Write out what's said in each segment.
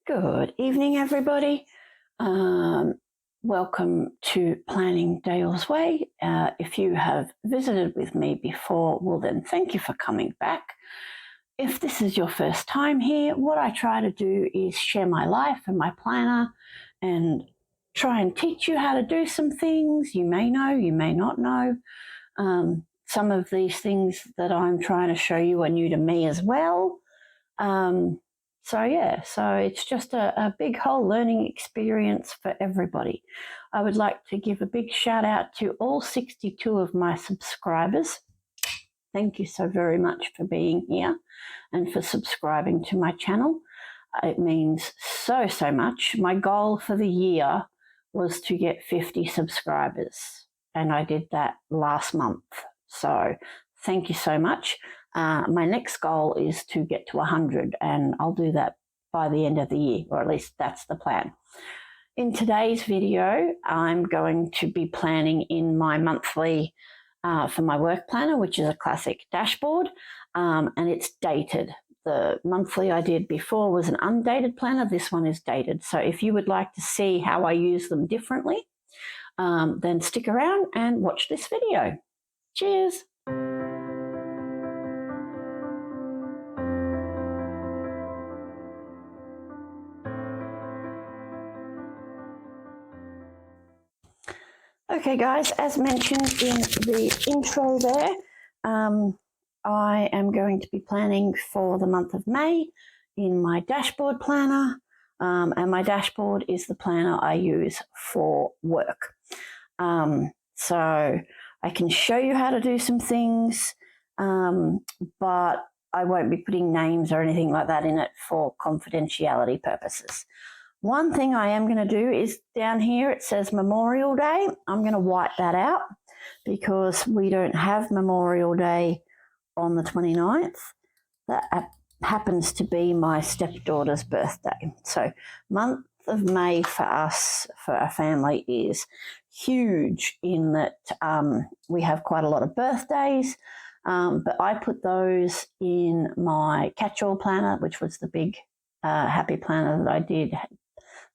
Good evening, everybody. Welcome to Planning Dale's Way. If you have visited with me before, well then thank you for coming back. If this is your first time here, what I try to do is share my life and my planner and try and teach you how to do some things. You may know, you may not know. Some of these things that I'm trying to show you are new to me as well. So it's just a big whole learning experience for everybody. I would like to give a big shout out to all 62 of my subscribers. Thank you so very much for being here and for subscribing to my channel. It means so much. My goal for the year was to get 50 subscribers, and I did that last month. So thank you so much. My next goal is to get to 100, and I'll do that by the end of the year, or at least that's the plan. In today's video, I'm going to be planning in my monthly for my work planner, which is a classic dashboard, and it's dated. The monthly I did before was an undated planner. This one is dated. So if you would like to see how I use them differently, then stick around and watch this video. Cheers. Okay, guys, as mentioned in the intro there, I am going to be planning for the month of May in my dashboard planner, and my dashboard is the planner I use for work. So I can show you how to do some things, but I won't be putting names or anything like that in it for confidentiality purposes. One thing I am going to do is down here it says Memorial Day. I'm going to wipe that out because we don't have Memorial Day on the 29th. That happens to be my stepdaughter's birthday. So month of May for us, for our family, is huge in that we have quite a lot of birthdays, but I put those in my catch-all planner, which was the big happy planner that I did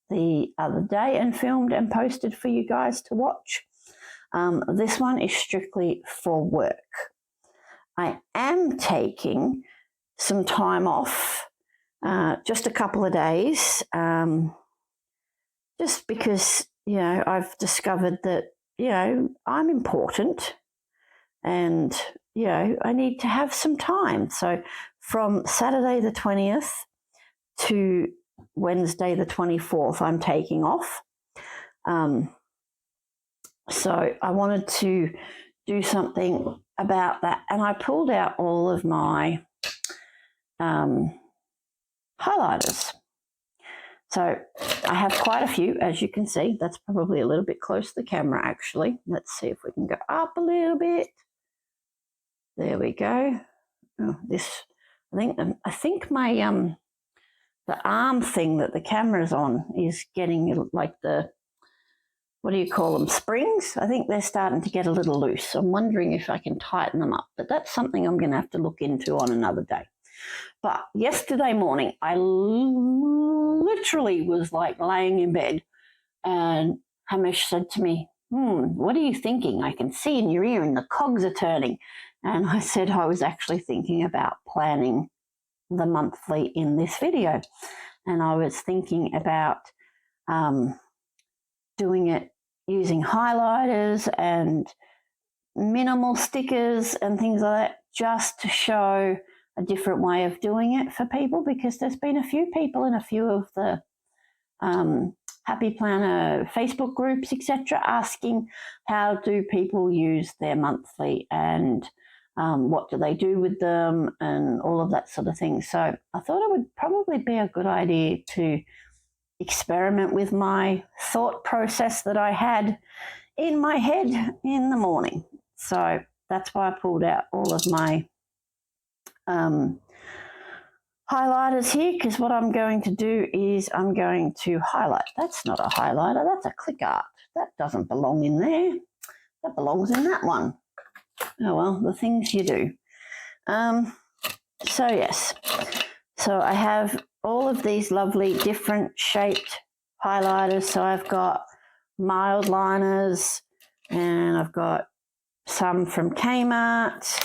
the other day and filmed and posted for you guys to watch. This one is strictly for work. I am taking some time off, just a couple of days, just because, I've discovered that, I'm important and, I need to have some time. So from Saturday the 20th to Wednesday the 24th, I'm taking off. So I wanted to do something about that, and I pulled out all of my highlighters. So I have quite a few, as you can see. That's probably a little bit close to the camera, actually. Let's see if we can go up a little bit. There we go. Oh, I think my the arm thing that the camera's on is getting like the, what do you call them, springs? I think they're starting to get a little loose. I'm wondering if I can tighten them up, but that's something I'm going to have to look into on another day. But yesterday morning, I literally was like laying in bed, and Hamish said to me, what are you thinking? I can see in your ear and the cogs are turning. And I said I was actually thinking about planning the monthly in this video, and I was thinking about doing it using highlighters and minimal stickers and things like that, just to show a different way of doing it for people, because there's been a few people in a few of the Happy Planner Facebook groups, etc., asking how do people use their monthly and what do they do with them and all of that sort of thing. So I thought it would probably be a good idea to experiment with my thought process that I had in my head in the morning. So that's why I pulled out all of my highlighters here, because what I'm going to do is I'm going to highlight. That's not a highlighter, that's a click art. That doesn't belong in there. That belongs in that one. Oh well, the things you do. So yes, so I have all of these lovely different shaped highlighters. So I've got mild liners, and I've got some from Kmart.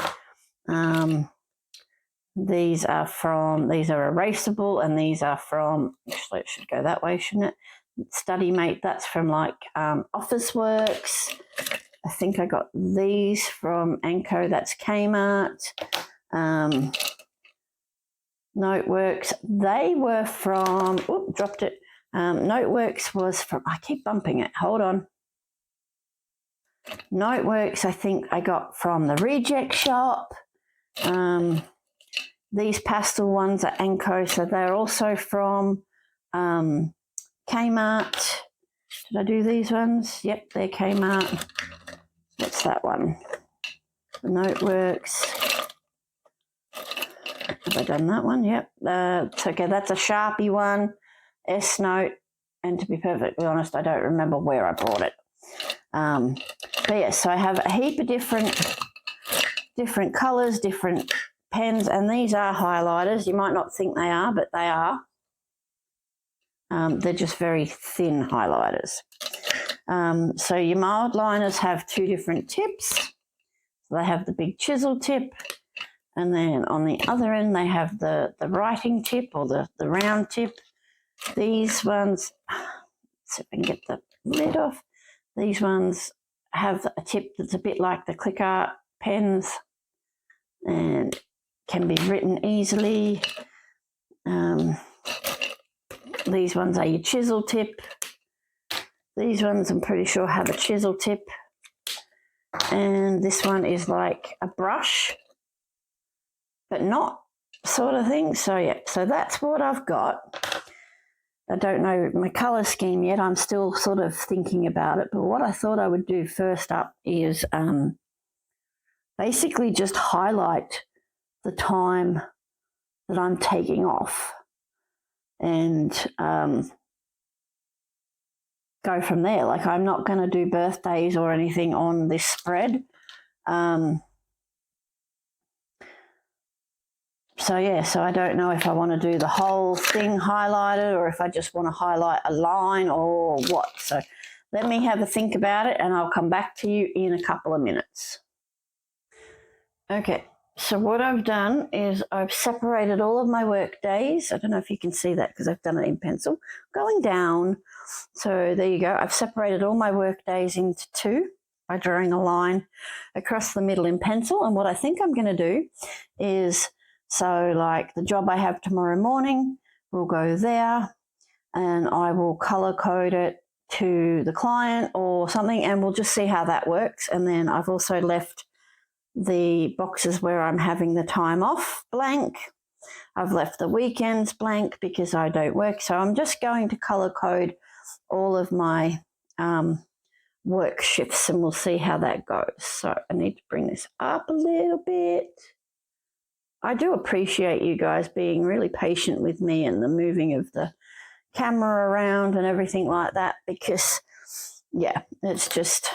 These are erasable, and these are from, actually it should go that way, shouldn't it? Study Mate, that's from like Officeworks. I think I got these from Anko, that's Kmart. Noteworks, they were from, dropped it. Noteworks was from, I keep bumping it, hold on. Noteworks, I think I got from the Reject Shop. These pastel ones are Anko, so they're also from Kmart. Did I do these ones? Yep, they're Kmart. What's that one? The Noteworks. Have I done that one? Yep. It's okay, that's a Sharpie one, S Note, and to be perfectly honest, I don't remember where I bought it. But yeah, so I have a heap of different colours, different pens, and these are highlighters. You might not think they are, but they are. They're just very thin highlighters. So your mild liners have two different tips. They have the big chisel tip, and then on the other end they have the writing tip, or the round tip. These ones, let's see if I can get the lid off. These ones have a tip that's a bit like the click art pens and can be written easily. These ones are your chisel tip. These ones I'm pretty sure have a chisel tip. And this one is like a brush, but not sort of thing. So yeah, so that's what I've got. I don't know my colour scheme yet. I'm still sort of thinking about it. But what I thought I would do first up is basically just highlight the time that I'm taking off, and go from there. Like, I'm not going to do birthdays or anything on this spread. So yeah, so I don't know if I want to do the whole thing highlighted, or if I just want to highlight a line or what. So let me have a think about it, and I'll come back to you in a couple of minutes. Okay, so what I've done is I've separated all of my work days. I don't know if you can see that because I've done it in pencil. Going down. So there you go. I've separated all my work days into two by drawing a line across the middle in pencil. And what I think I'm going to do is, so like the job I have tomorrow morning will go there, and I will color code it to the client or something, and we'll just see how that works. And then I've also left the boxes where I'm having the time off blank. I've left the weekends blank because I don't work. So I'm just going to color code all of my work shifts, and we'll see how that goes. So I need to bring this up a little bit. I do appreciate you guys being really patient with me and the moving of the camera around and everything like that, because yeah, it's just,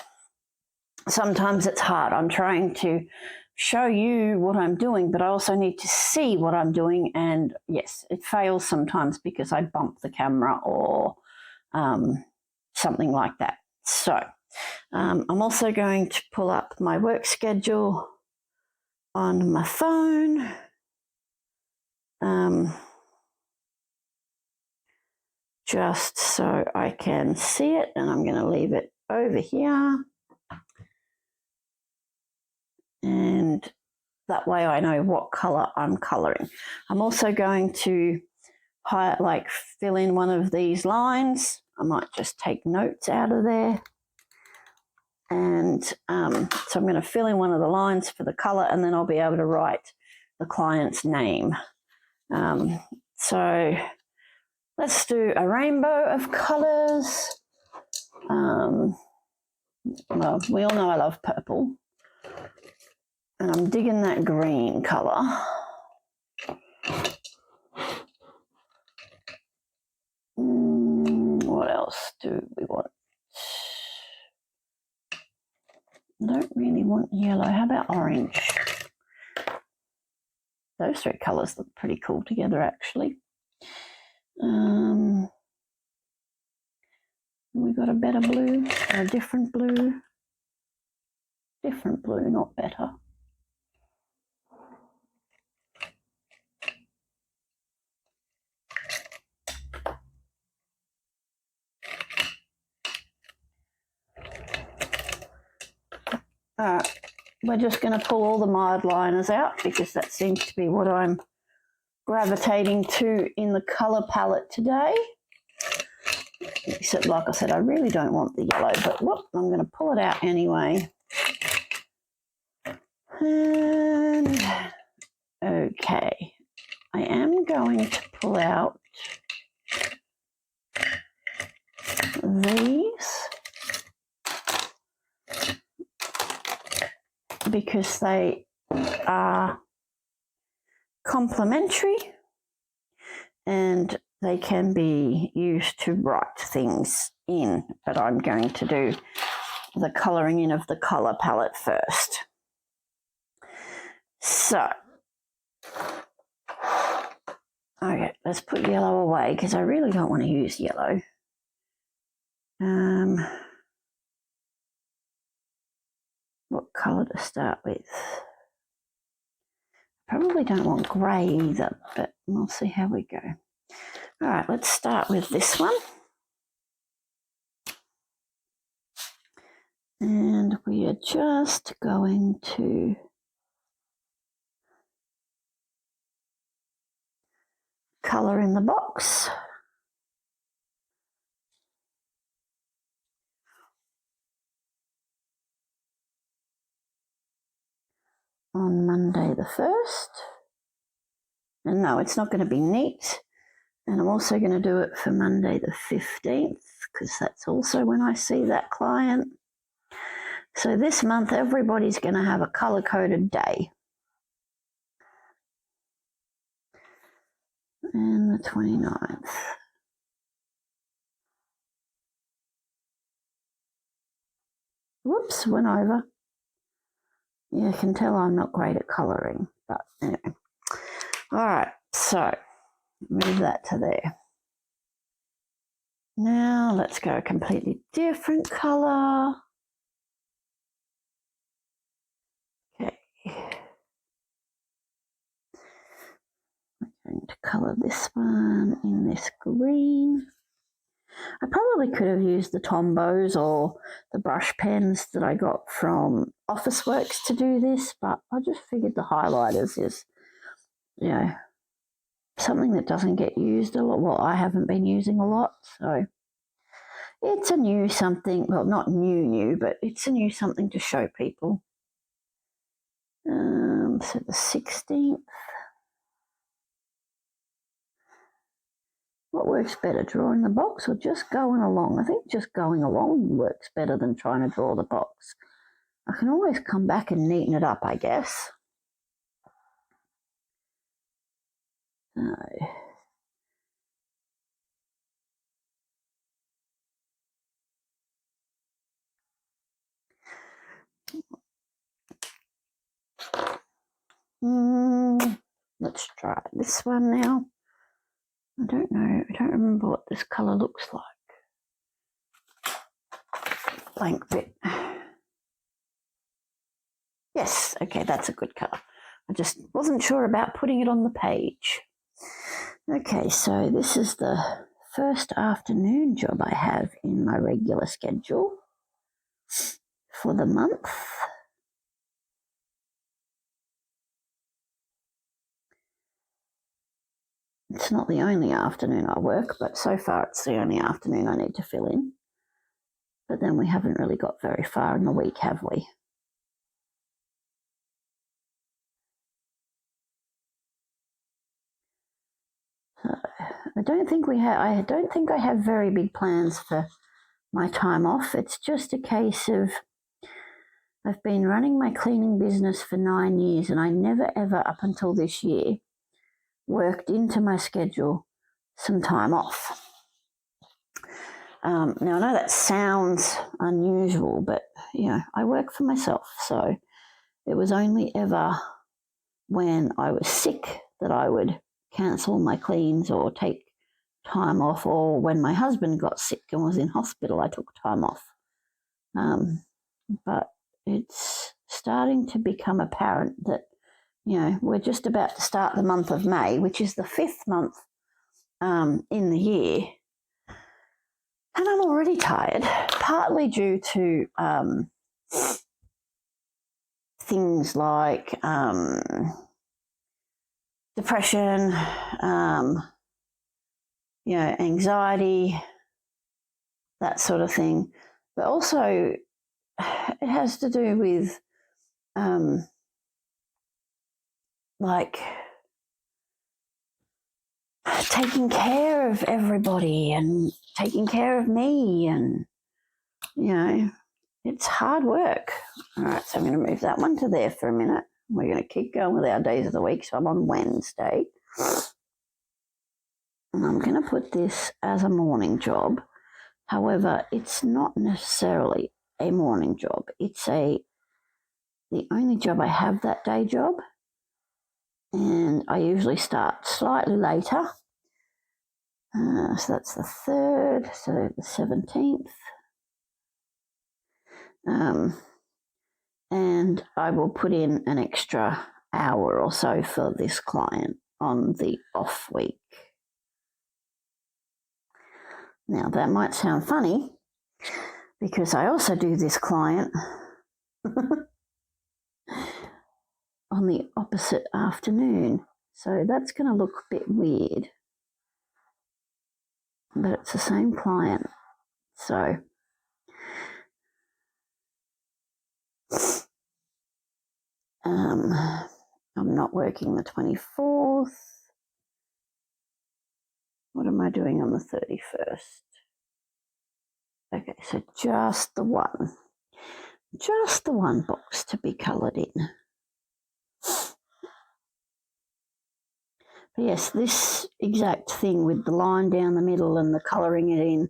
sometimes it's hard. I'm trying to show you what I'm doing, but I also need to see what I'm doing. And yes, it fails sometimes because I bump the camera or something like that. So I'm also going to pull up my work schedule on my phone. Just so I can see it, and I'm going to leave it over here. And that way I know what color I'm coloring. I'm also going to fill in one of these lines. I might just take notes out of there. And so I'm going to fill in one of the lines for the color, and then I'll be able to write the client's name. So let's do a rainbow of colors. Well, we all know I love purple. And I'm digging that green color. What else do we want? I don't really want yellow. How about orange? Those three colors look pretty cool together, actually. got a better blue or a different blue? Different blue, not better. Alright, we're just going to pull all the mild liners out because that seems to be what I'm gravitating to in the colour palette today. Except, like I said, I really don't want the yellow, but whoop, I'm going to pull it out anyway. And okay, I am going to pull out these because they are complementary and they can be used to write things in, but I'm going to do the colouring in of the colour palette first. So, okay, let's put yellow away because I really don't want to use yellow. What colour to start with? Probably don't want grey either, but we'll see how we go. All right, let's start with this one. And we are just going to colour in the box. On Monday the 1st. And no, it's not going to be neat. And I'm also going to do it for Monday the 15th because that's also when I see that client. So this month, everybody's going to have a colour-coded day. And the 29th. Whoops, went over. You can tell I'm not great at colouring, but anyway. All right, so move that to there. Now let's go a completely different colour. Okay. I'm going to colour this one in this green. I probably could have used the Tombows or the brush pens that I got from Officeworks to do this, but I just figured the highlighters is, you know, something that doesn't get used a lot. Well, I haven't been using a lot, so it's a new something. Well, not new, but it's a new something to show people. So the 16th. What works better, drawing the box or just going along? I think just going along works better than trying to draw the box. I can always come back and neaten it up, I guess. Let's try this one now. I don't know. I don't remember what this colour looks like. Blank bit. Yes, okay, that's a good colour. I just wasn't sure about putting it on the page. Okay, so this is the first afternoon job I have in my regular schedule for the month. It's not the only afternoon I work, but so far it's the only afternoon I need to fill in. But then we haven't really got very far in the week, have we? So I don't think I have very big plans for my time off. It's just a case of I've been running my cleaning business for 9 years and I never ever up until this year worked into my schedule some time off. Now I know that sounds unusual, but you know, I work for myself, so it was only ever when I was sick that I would cancel my cleans or take time off, or when my husband got sick and was in hospital, I took time off. But it's starting to become apparent that, we're just about to start the month of May, which is the 5th month in the year. And I'm already tired, partly due to things like depression, anxiety, that sort of thing. But also it has to do with like taking care of everybody and taking care of me, and it's hard work. All right, so I'm going to move that one to there for a minute. We're going to keep going with our days of the week. So I'm on Wednesday, and I'm going to put this as a morning job. However, it's not necessarily a morning job. It's the only job I have that day job, and I usually start slightly later. So that's the 3rd, so the 17th. And I will put in an extra hour or so for this client on the off week. Now, that might sound funny because I also do this client on the opposite afternoon. So that's going to look a bit weird. But it's the same client. So I'm not working the 24th. What am I doing on the 31st? Okay, so just the one box to be coloured in. But yes, this exact thing with the line down the middle and the colouring it in,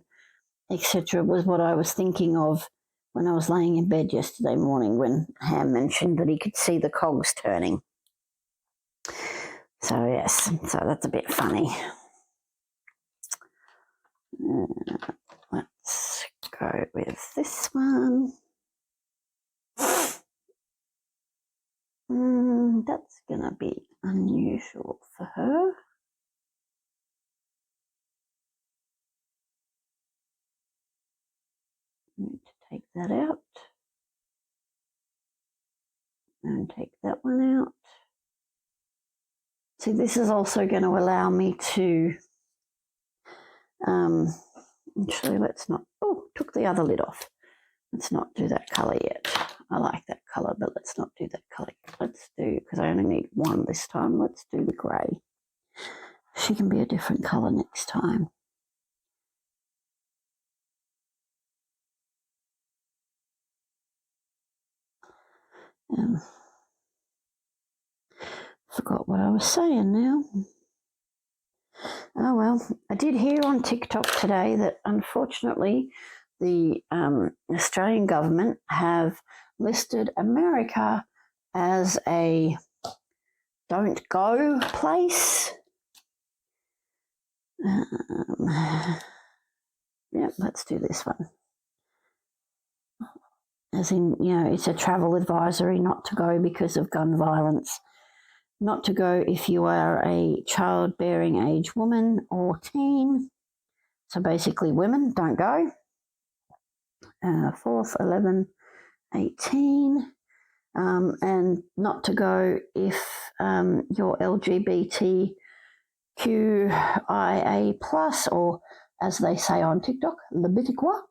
etc., was what I was thinking of when I was laying in bed yesterday morning when Ham mentioned that he could see the cogs turning. So yes, so that's a bit funny. Let's go with this one. That's going to be unusual for her. I need to take that out and take that one out. See, this is also going to allow me to, actually let's not, took the other lid off. Let's not do that colour yet. I like that colour, but let's not do that colour. Let's do, because I only need one this time, let's do the grey. She can be a different colour next time. Forgot what I was saying now. Oh well, I did hear on TikTok today that unfortunately the Australian government have listed America as a don't go place. Let's do this one. As in, it's a travel advisory not to go because of gun violence. Not to go if you are a childbearing age woman or teen. So basically women, don't go. 4th, 11, 18. And not to go if you're LGBTQIA+, or as they say on TikTok, Lebitiqua.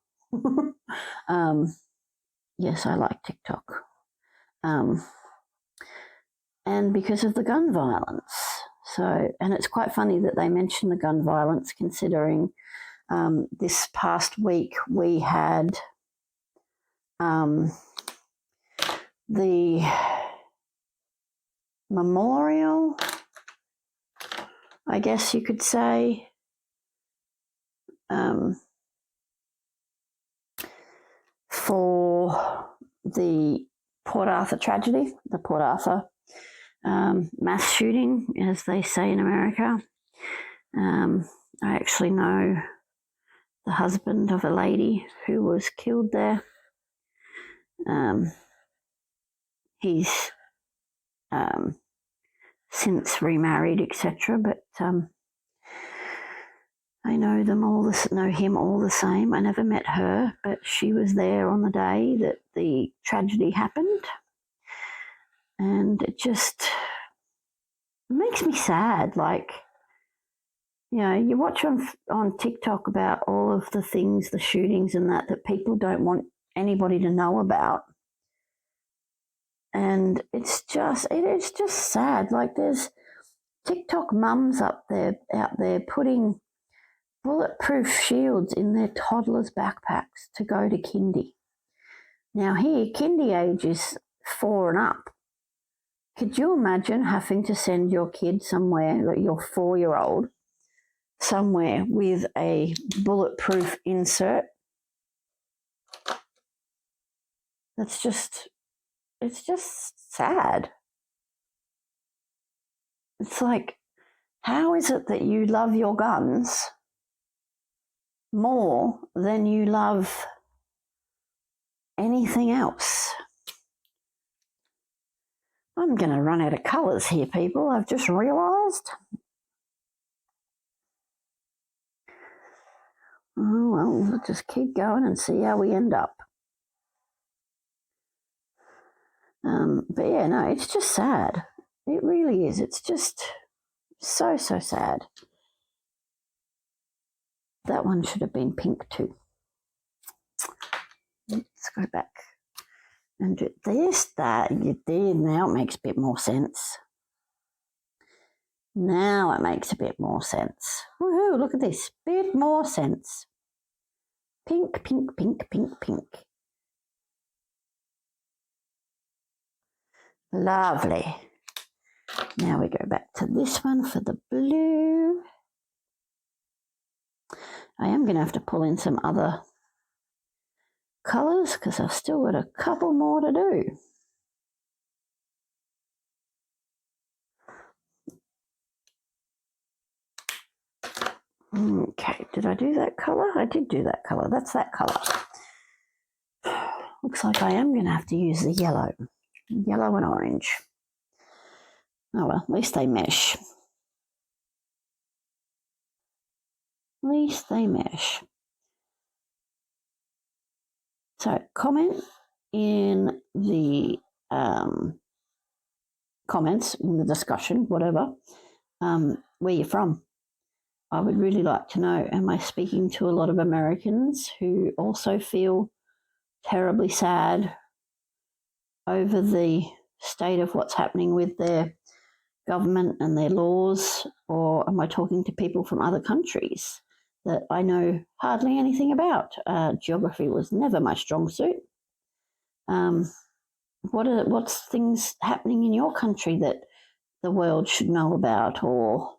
Yes, I like TikTok. And because of the gun violence. So, and it's quite funny that they mention the gun violence, considering this past week we had the memorial, I guess you could say, for the Port Arthur tragedy, the Port Arthur mass shooting, as they say in America. I actually know the husband of a lady who was killed there. He's since remarried, etc. But I know them all. Know him all the same. I never met her, but she was there on the day that the tragedy happened, and it just makes me sad. Like, you know, you watch on TikTok about all of the things, the shootings and that people don't want anybody to know about. And it's just sad. Like, there's TikTok mums out there putting bulletproof shields in their toddlers' backpacks to go to kindy. Now here, kindy age is 4 and up. Could you imagine having to send your kid somewhere, like your 4-year-old, somewhere with a bulletproof insert? It's just sad. It's like, how is it that you love your guns more than you love anything else? I'm going to run out of colours here, people. I've just realised. Oh, well, we'll just keep going and see how we end up. But yeah, no, it's just sad. It really is. It's just so sad. That one should have been pink too. Let's go back and do this, that, there. Now it makes a bit more sense. Now it makes a bit more sense. Woohoo, look at this. Bit more sense. Pink, pink, pink, pink, pink. Lovely. Now we go back to this one for the blue. I am going to have to pull in some other colours because I've still got a couple more to do. Okay, did I do that colour? I did do that colour. That's that colour. Looks like I am going to have to use the yellow and orange. Oh well, at least they mesh. At least they mesh. So comment in the comments, in the discussion, whatever, where you're from. I would really like to know, am I speaking to a lot of Americans who also feel terribly sad over the state of what's happening with their government and their laws, or am I talking to people from other countries that I know hardly anything about? Geography was never my strong suit. What's things happening in your country that the world should know about, or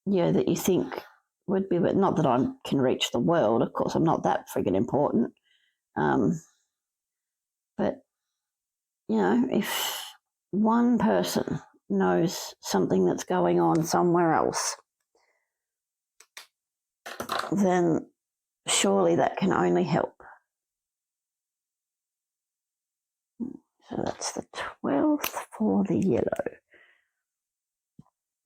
that you think would be, but not that I can reach the world, of course, I'm not that friggin' important. But, if one person knows something that's going on somewhere else, then surely that can only help. So that's the 12th for the yellow.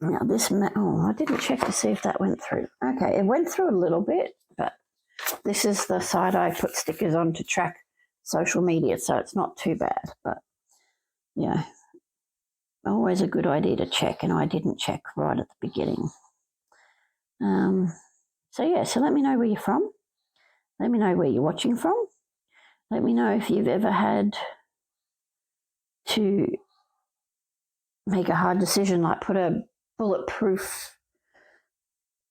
Now this, I didn't check to see if that went through. Okay, it went through a little bit, but this is the side I put stickers on to track social media, so it's not too bad. But, always a good idea to check, and I didn't check right at the beginning. So let me know where you're from. Let me know where you're watching from. Let me know if you've ever had to make a hard decision, like put a bulletproof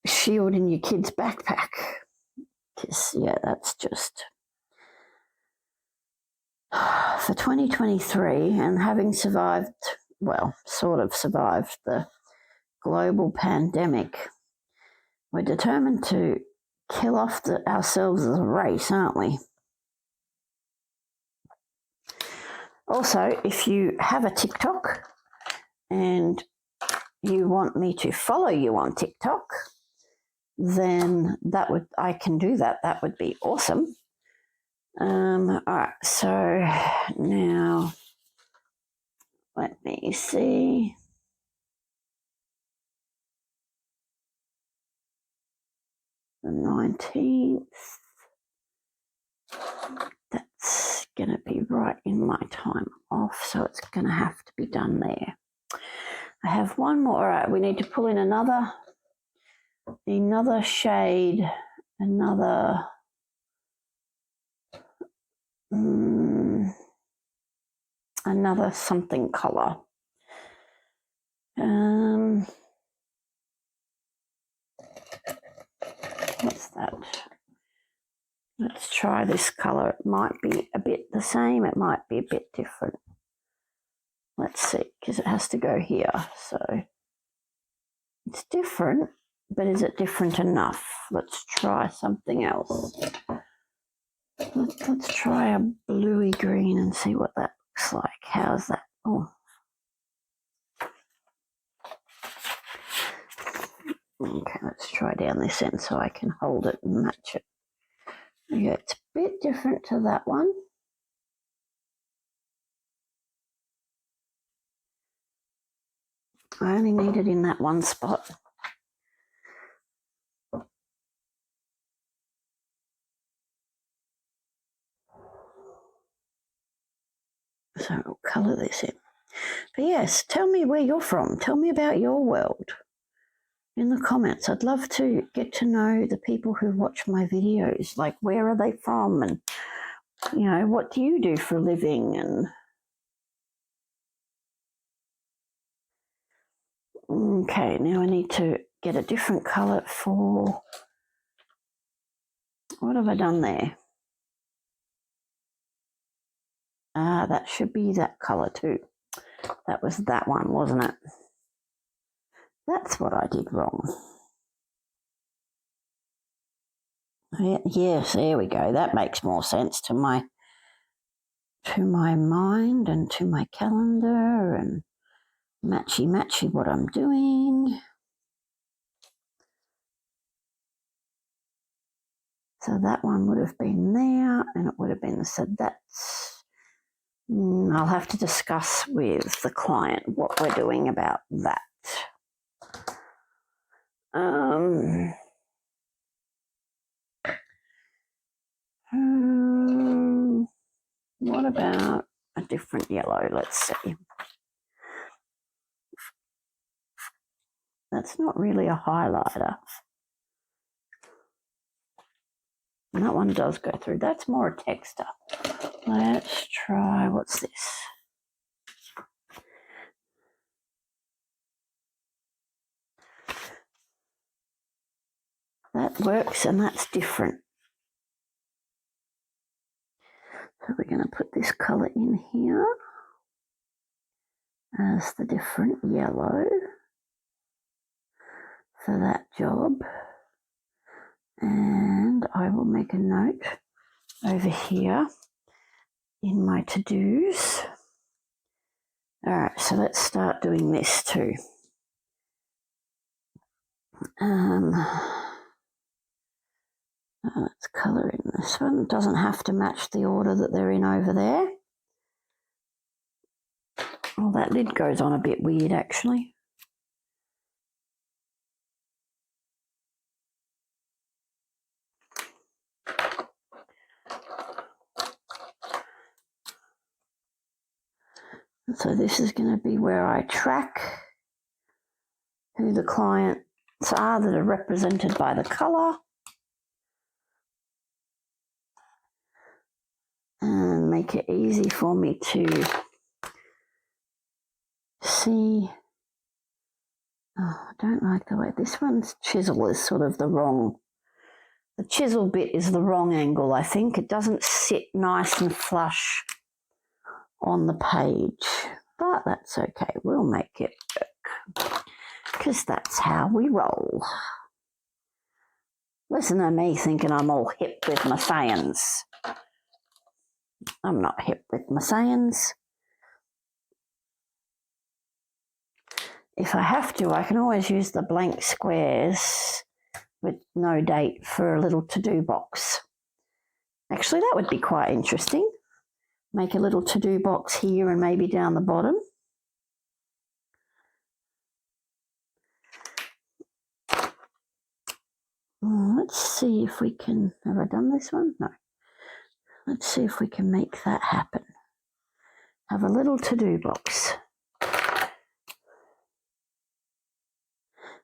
shield in your kid's backpack. Because, that's just... For 2023, and having survived, sort of survived the global pandemic, we're determined to kill off ourselves as a race, aren't we? Also, if you have a TikTok and you want me to follow you on TikTok, then I can do that. That would be awesome. All right, so now let me see. The 19th. That's going to be right in my time off, so it's going to have to be done there. I have one more. All right, we need to pull in another shade, another something color. What's that? Let's try this color. It might be a bit the same. It might be a bit different. Let's see, because it has to go here. So it's different, but is it different enough? Let's try something else. Let's try a bluey green and see what that looks like. How's that? Oh. Okay, let's try down this end so I can hold it and match it. Yeah, it's a bit different to that one. I only need it in that one spot. So I'll colour this in. But yes, tell me where you're from. Tell me about your world in the comments. I'd love to get to know the people who watch my videos. Like, where are they from? And, you know, what do you do for a living? And okay, now I need to get a different colour for... What have I done there? That should be that colour too. That was that one, wasn't it? That's what I did wrong. Yes, there we go. That makes more sense to my mind and to my calendar, and matchy what I'm doing. So that one would have been there, and it would have been said that's... I'll have to discuss with the client what we're doing about that. What about a different yellow? Let's see. That's not really a highlighter. And that one does go through. That's more a texture. Let's try, what's this? That works, and that's different. So we're going to put this colour in here as the different yellow for that job. And I will make a note over here in my to-dos. All right, so let's start doing this too. Let's colour in this one. It doesn't have to match the order that they're in over there. Oh, that lid goes on a bit weird, actually. So this is going to be where I track who the clients are that are represented by the colour. And make it easy for me to see. Oh, I don't like the way this one's chisel is sort of the wrong. The chisel bit is the wrong angle, I think. It doesn't sit nice and flush on the page, but that's okay. We'll make it work because that's how we roll. Listen to me thinking I'm all hip with my sayings. I'm not hip with my sayings. if I have to, I can always use the blank squares with no date for a little to-do box. Actually, that would be quite interesting. Make a little to-do box here and maybe down the bottom. Let's see if we can, have I done this one? No. Let's see if we can make that happen. Have a little to-do box.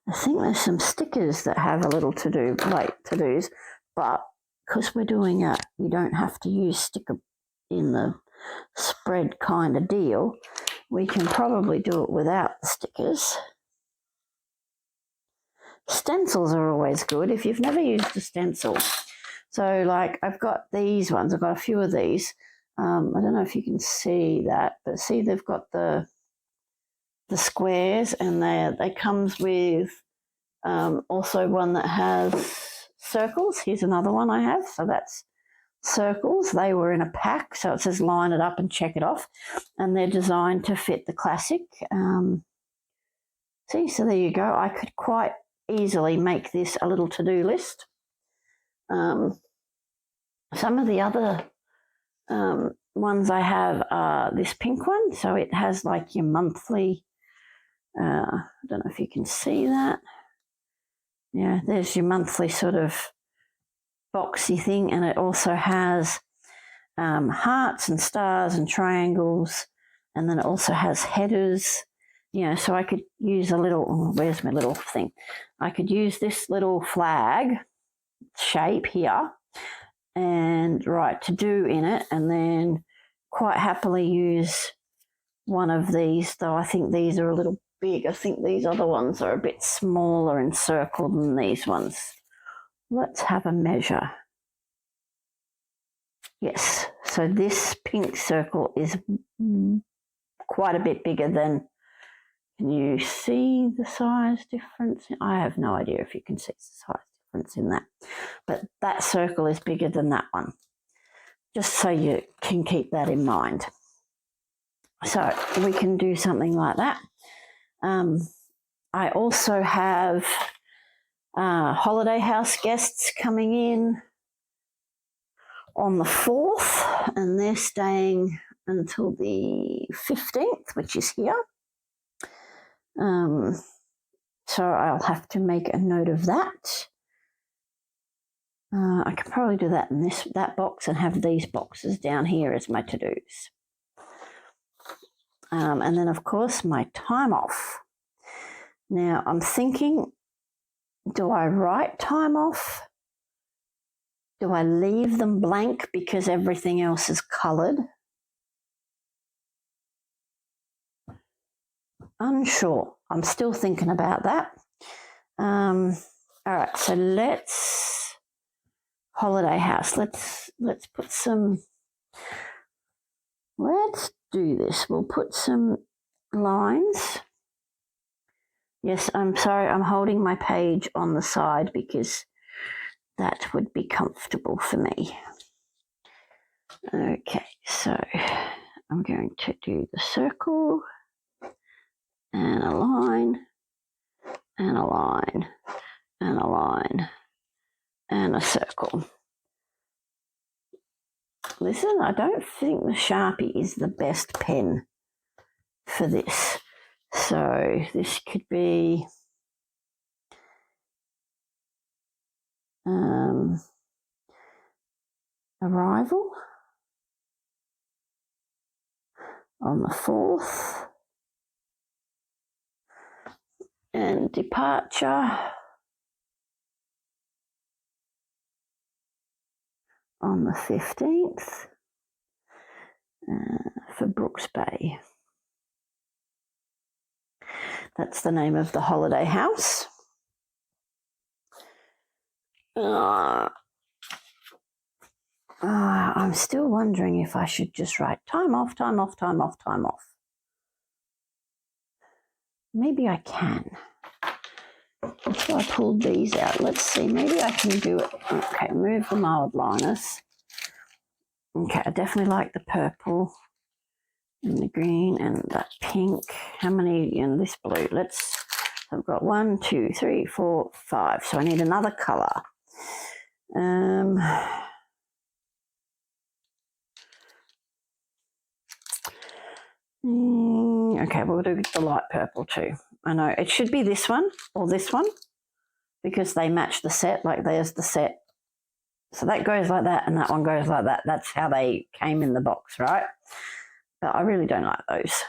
I think there's some stickers that have a little to-do, like to-dos, but because we're doing it, you don't have to use sticker in the spread kind of deal. We can probably do it without the stickers. Stencils are always good if you've never used a stencil. So like I've got these ones, I've got a few of these. I don't know if you can see that, but see they've got the squares, and they comes with also one that has circles. Here's another one I have, so that's circles. They were in a pack, so it says line it up and check it off, and they're designed to fit the classic. See, so there you go. I could quite easily make this a little to-do list. Some of the other ones I have are this pink one, so it has like your monthly, I don't know if you can see that. Yeah, there's your monthly sort of boxy thing, and it also has hearts and stars and triangles, and then it also has headers. You know, so I could use a little, where's my little thing? I could use this little flag shape here and write to do in it, and then quite happily use one of these, though I think these are a little big. I think these other ones are a bit smaller and circled than these ones. Let's have a measure. Yes, so this pink circle is quite a bit bigger than, can you see the size difference? I have no idea if you can see the size difference in that, but that circle is bigger than that one, just so you can keep that in mind. So we can do something like that. I also have holiday house guests coming in on the 4th, and they're staying until the 15th, which is here. So I'll have to make a note of that. I could probably do that in that box and have these boxes down here as my to-dos. And then, of course, my time off. Now, I'm thinking, do I write time off? Do I leave them blank because everything else is coloured? Unsure. I'm still thinking about that. All right, so let's holiday house. Let's put some. Let's do this. We'll put some lines. Yes, I'm sorry. I'm holding my page on the side because that would be comfortable for me. Okay, so I'm going to do the circle and a line and a line and a line and a circle. Listen, I don't think the Sharpie is the best pen for this. So this could be arrival on the 4th and departure on the 15th for Brooks Bay. That's the name of the holiday house. I'm still wondering if I should just write time off, time off, time off, time off. Maybe I can. So I pulled these out. Let's see, maybe I can do it. Okay, move the mild liners. Okay, I definitely like the purple. and the green and that pink. How many in this blue? I've got 1, 2, 3, 4, 5. So I need another colour. Okay, we'll do the light purple too. I know it should be this one or this one because they match the set. Like there's the set. So that goes like that and that one goes like that. That's how they came in the box, right? But I really don't like those.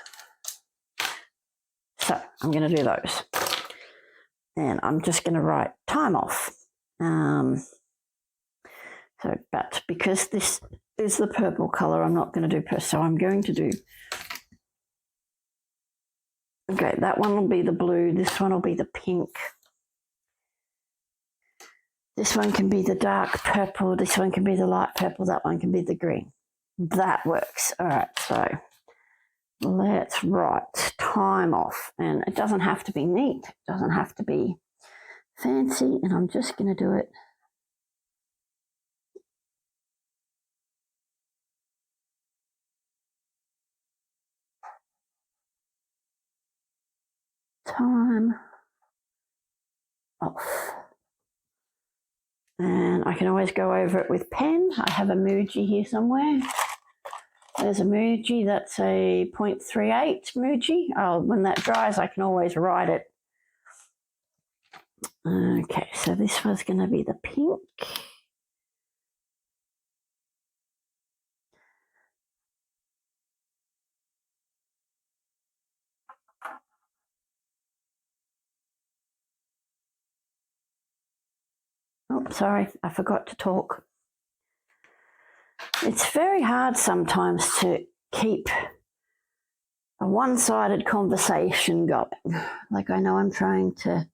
So I'm going to do those. And I'm just going to write time off. But because this is the purple colour, I'm not going to do purple. So I'm going to do, okay, that one will be the blue. This one will be the pink. This one can be the dark purple. This one can be the light purple. That one can be the green. That works. All right, so let's write time off. And it doesn't have to be neat. It doesn't have to be fancy. And I'm just going to do it. Time off. And I can always go over it with pen. I have a Muji here somewhere. There's a Muji, that's a 0.38 Muji. Oh, when that dries, I can always write it. Okay, so this was going to be the pink. Oh, sorry, I forgot to talk. It's very hard sometimes to keep a one-sided conversation going. Like I know I'm trying to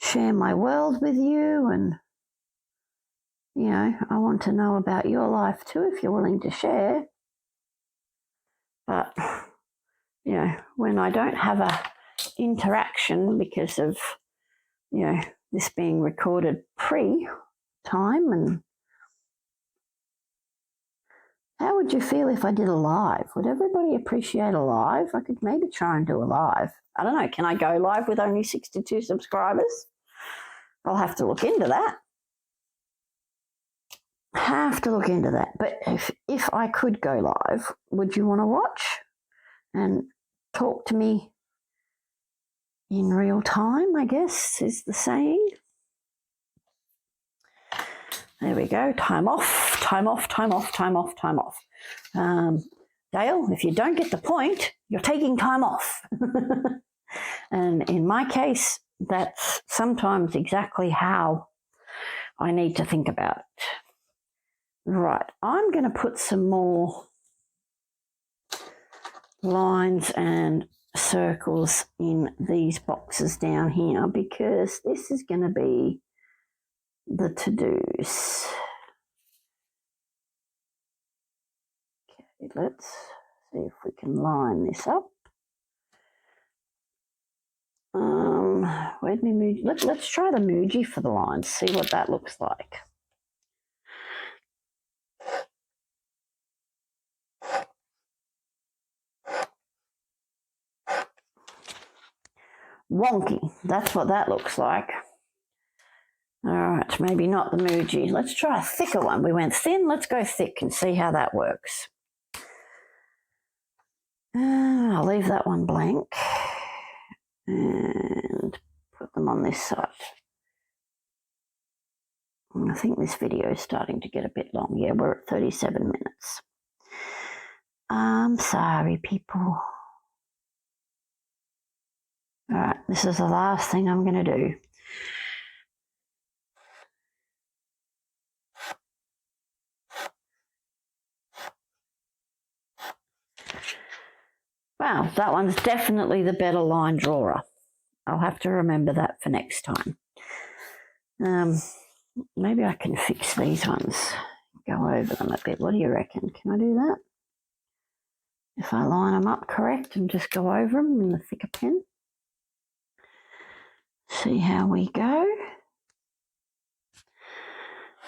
share my world with you and, you know, I want to know about your life too if you're willing to share. But, you know, when I don't have a interaction because of, you know, this being recorded pre-time, and how would you feel if I did a live? Would everybody appreciate a live? I could maybe try and do a live. I don't know, can I go live with only 62 subscribers? I'll have to look into that. But if I could go live, would you want to watch and talk to me in real time, I guess is the saying. There we go. Time off, time off, time off, time off, time off. Dale, if you don't get the point, you're taking time off. And in my case, that's sometimes exactly how I need to think about it. Right, I'm going to put some more lines and circles in these boxes down here because this is going to be the to-dos. Okay, let's see if we can line this up. Where'd my Muji? Let's try the Muji for the lines, see what that looks like. Wonky, that's what that looks like. All right, maybe not the Muji. Let's try a thicker one. We went thin, let's go thick and see how that works. I'll leave that one blank and put them on this side. I think this video is starting to get a bit long. Yeah, we're at 37 minutes. I'm sorry, people. All right, this is the last thing I'm going to do. Wow, that one's definitely the better line drawer. I'll have to remember that for next time. Maybe I can fix these ones, go over them a bit. What do you reckon? Can I do that? If I line them up correct and just go over them in the thicker pen. See how we go.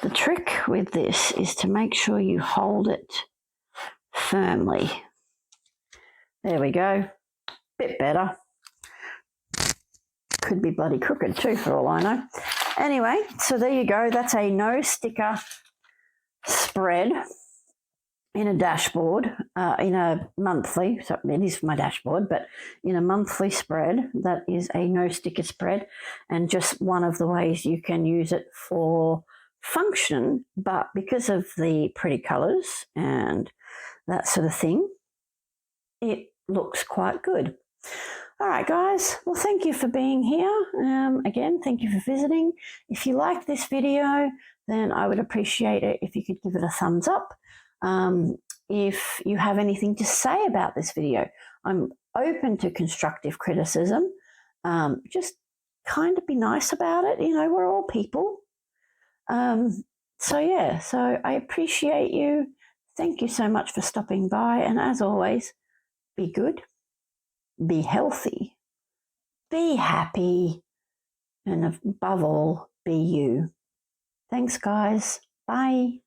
The trick with this is to make sure you hold it firmly. There we go. Bit better. Could be bloody crooked too, for all I know. Anyway, so there you go. That's a no sticker spread in a dashboard, in a monthly, so it is my dashboard, but in a monthly spread, that is a no sticker spread, and just one of the ways you can use it for function, but because of the pretty colours and that sort of thing, it looks quite good. All right, guys. Well, thank you for being here. Again, thank you for visiting. If you liked this video, then I would appreciate it if you could give it a thumbs up. If you have anything to say about this video, I'm open to constructive criticism. Just kind of be nice about it. You know, we're all people. So I appreciate you. Thank you so much for stopping by. And as always, be good, be healthy, be happy, and above all, be you. Thanks, guys. Bye.